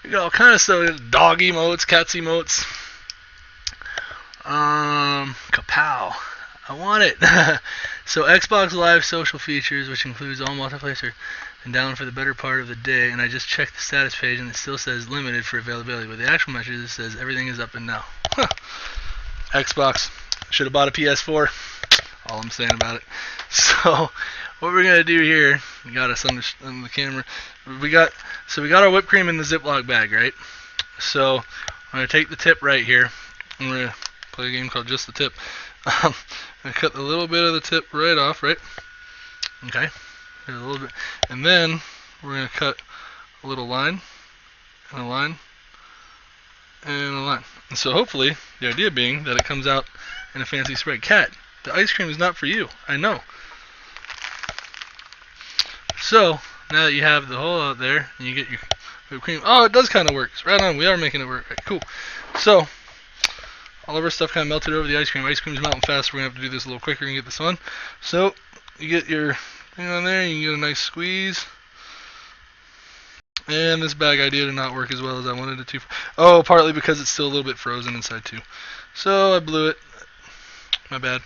[SPEAKER 1] You got all kind of stuff, dog emotes, cats emotes. Kapow. I want it. So Xbox Live social features, which includes all multiplayer, are down for the better part of the day, and I just checked the status page and it still says limited for availability, but the actual message says everything is up and now. Huh. Xbox should have bought a PS4. All I'm saying about it. So what we're gonna do here, you got us on the camera. We got our whipped cream in the Ziploc bag, right? So I'm gonna take the tip right here. I'm gonna play a game called Just the Tip. I'm gonna cut a little bit of the tip right off, right? Okay. A little bit, and then we're gonna cut a little line, and a line, and a line. And so hopefully, the idea being that it comes out in a fancy spread. Cat, the ice cream is not for you. I know. So now that you have the hole out there, and you get your whipped cream. Oh, it does kind of work. Right on. We are making it work. Right, cool. So all of our stuff kind of melted over the ice cream. Ice cream's melting fast. We're gonna have to do this a little quicker and get this on. So you get your thing on there, you can get a nice squeeze. And this bag idea did not work as well as I wanted it to. Oh, partly because it's still a little bit frozen inside too. So I blew it. My bad.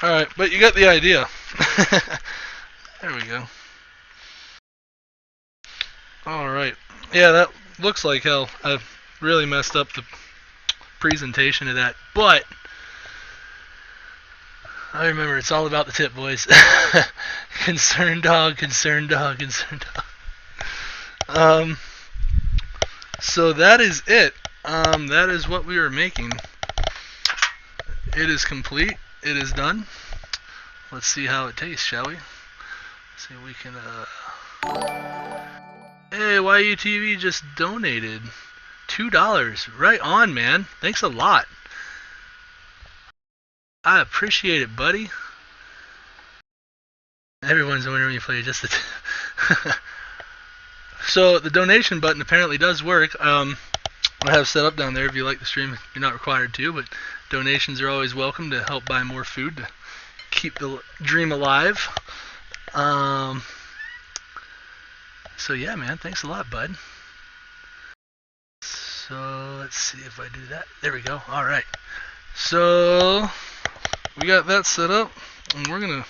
[SPEAKER 1] Alright, but you got the idea. There we go. Alright. Yeah, that looks like hell. I've really messed up the presentation of that. But I remember, it's all about the tip, boys. Concerned dog, concerned dog, concerned dog. So that is it. That is what we are making. It is complete. It is done. Let's see how it tastes, shall we? See if we can, Hey, YUTV just donated $2. Right on, man. Thanks a lot. I appreciate it, buddy. Everyone's wondering when you play Just the So the donation button apparently does work. I have set up down there if you like the stream. You're not required to, but donations are always welcome to help buy more food to keep the dream alive. So yeah, man, thanks a lot, bud. So let's see if I do that. There we go. All right. So we got that set up, and we're gonna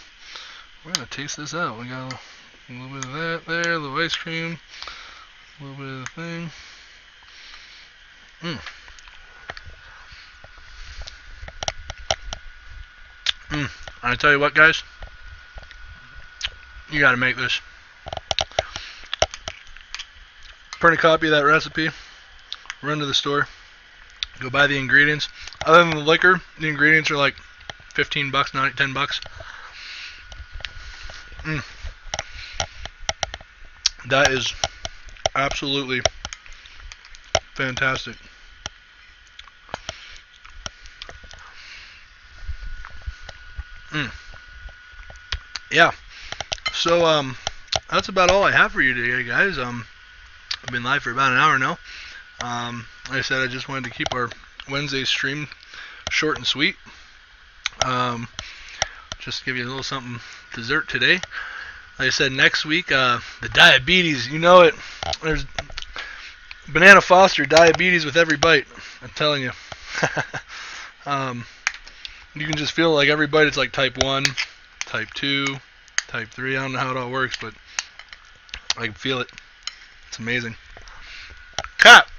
[SPEAKER 1] taste this out. We got a little bit of that there, a little ice cream, a little bit of the thing. I tell you what, guys, you gotta make this. Print a copy of that recipe, run to the store, go buy the ingredients. Other than the liquor, the ingredients are like $15, not $10. That is absolutely fantastic. Yeah. So that's about all I have for you today, guys. I've been live for about an hour now. Like I said, I just wanted to keep our Wednesday stream short and sweet. Just to give you a little something dessert today. Like I said, next week, the diabetes, you know it. There's Banana Foster, diabetes with every bite. I'm telling you. You can just feel like every bite it's like type 1, type 2, type 3. I don't know how it all works, but I can feel it. It's amazing. Cat!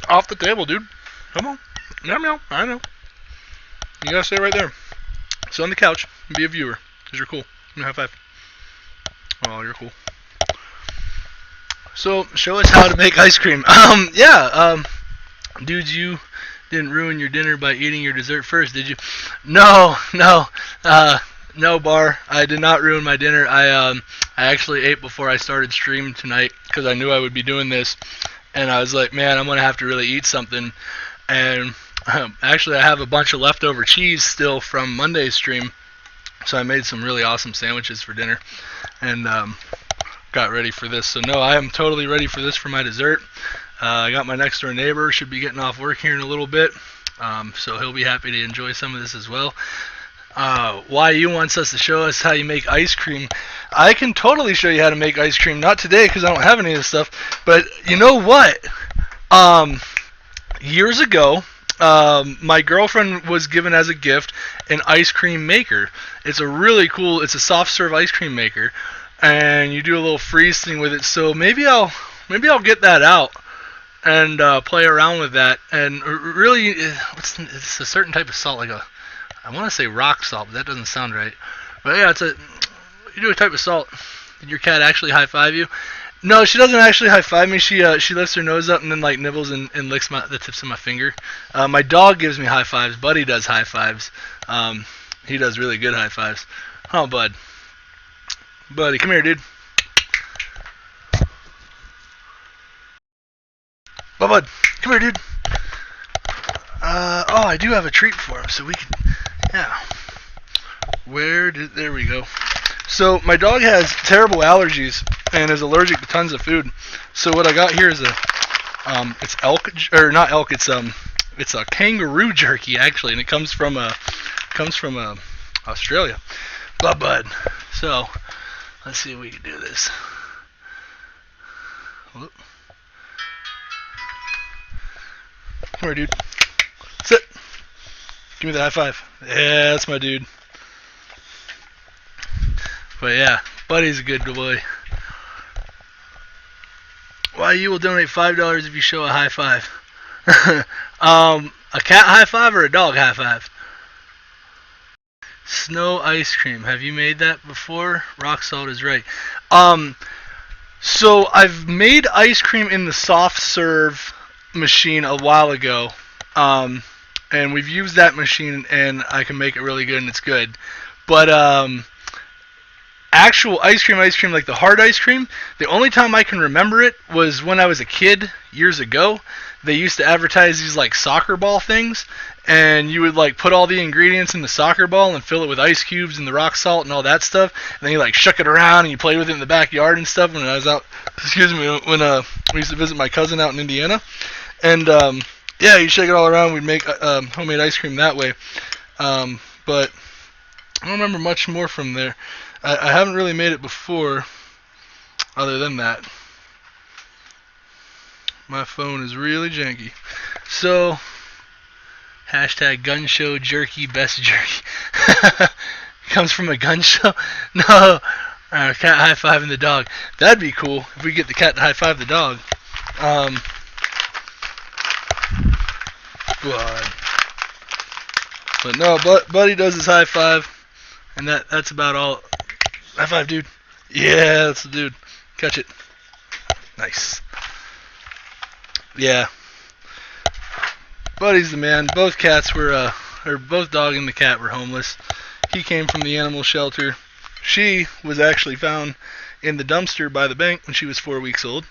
[SPEAKER 1] Off the table, dude. Come on. Meow meow. I know. You gotta stay right there. Sit on the couch and be a viewer. Because you're cool. Give me a high five. Oh, you're cool. So, show us how to make ice cream. Dudes, you didn't ruin your dinner by eating your dessert first, did you? No, Bar. I did not ruin my dinner. I actually ate before I started stream tonight because I knew I would be doing this, and I was like, man, I'm gonna have to really eat something. And actually, I have a bunch of leftover cheese still from Monday's stream, so I made some really awesome sandwiches for dinner, and got ready for this. So no, I am totally ready for this for my dessert. I got my next door neighbor, should be getting off work here in a little bit, so he'll be happy to enjoy some of this as well. YU wants us to show us how you make ice cream. I can totally show you how to make ice cream. Not today because I don't have any of this stuff, but you know what? Years ago, my girlfriend was given as a gift an ice cream maker. It's a really cool. It's a soft serve ice cream maker, and you do a little freeze thing with it. So maybe I'll get that out and play around with that. And really, it's a certain type of salt, like I want to say rock salt, but that doesn't sound right. But yeah, you do a type of salt. Did your cat actually high five you? No, she doesn't actually high five me. She lifts her nose up and then like nibbles and licks the tips of my finger. My dog gives me high fives. Buddy does high fives. He does really good high fives. Oh, Buddy, come here, dude. Bud, come here, dude. I do have a treat for him, so we can, yeah. There we go. So my dog has terrible allergies and is allergic to tons of food. So what I got here is it's elk, or not elk, it's a kangaroo jerky actually, and it comes from Australia. Bud. So let's see if we can do this. Whoop. Come here, dude. Sit. Give me the high five. Yeah, that's my dude. But yeah, Buddy's a good boy. Why, you will donate $5 if you show a high five. A cat high five or a dog high five? Snow ice cream. Have you made that before? Rock salt is right. So I've made ice cream in the soft serve machine a while ago. And we've used that machine and I can make it really good and it's good. But actual ice cream like the hard ice cream, the only time I can remember it was when I was a kid years ago. They used to advertise these like soccer ball things, and you would like put all the ingredients in the soccer ball and fill it with ice cubes and the rock salt and all that stuff, and then you like shook it around and you played with it in the backyard and stuff. When I was out, when we used to visit my cousin out in Indiana, and yeah, you shake it all around. We'd make homemade ice cream that way, but I don't remember much more from there. I haven't really made it before, other than that. My phone is really janky. So, hashtag gun show jerky, best jerky. Comes from a gun show? No. Cat high fiving the dog. That'd be cool if we get the cat to high five the dog. But no, Buddy does his high five, and that's about all. High five, dude. Yeah, that's the dude. Catch it. Nice. Yeah. Buddy's the man. Both cats were, both dog and the cat were homeless. He came from the animal shelter. She was actually found in the dumpster by the bank when she was 4 weeks old.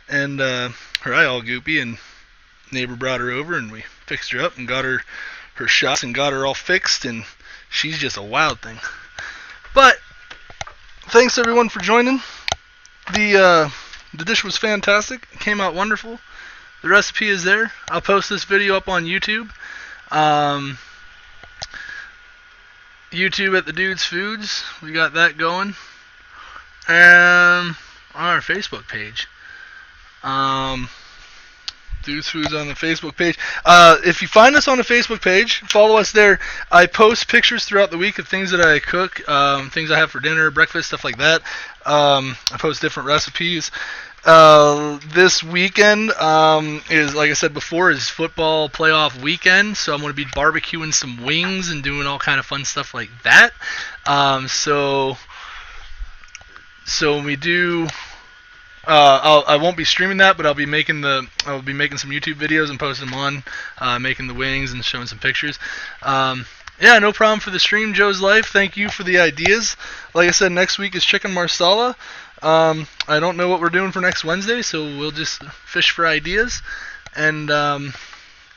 [SPEAKER 1] And her eye all goopy, and neighbor brought her over and we fixed her up and got her shots and got her all fixed, and she's just a wild thing. But thanks everyone for joining. The dish was fantastic. It came out wonderful. The recipe is there. I'll post this video up on YouTube. YouTube at the Doods Foods. We got that going. And on our Facebook page. Doods Foods on the Facebook page. If you find us on the Facebook page, follow us there. I post pictures throughout the week of things that I cook, things I have for dinner, breakfast, stuff like that. I post different recipes. This weekend is, like I said before, is football playoff weekend, so I'm going to be barbecuing some wings and doing all kind of fun stuff like that. So when we do, I won't be streaming that, but I'll be making some YouTube videos and posting them on, making the wings and showing some pictures. Yeah, no problem for the stream, Joe's Life. Thank you for the ideas. Like I said, next week is chicken marsala. I don't know what we're doing for next Wednesday, so we'll just fish for ideas. And,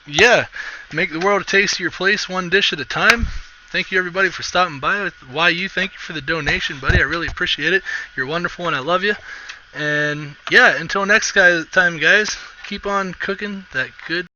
[SPEAKER 1] yeah, make the world a tastier place, one dish at a time. Thank you, everybody, for stopping by. Thank you for the donation, buddy. I really appreciate it. You're wonderful, and I love you. And, yeah, until next time, guys, keep on cooking that good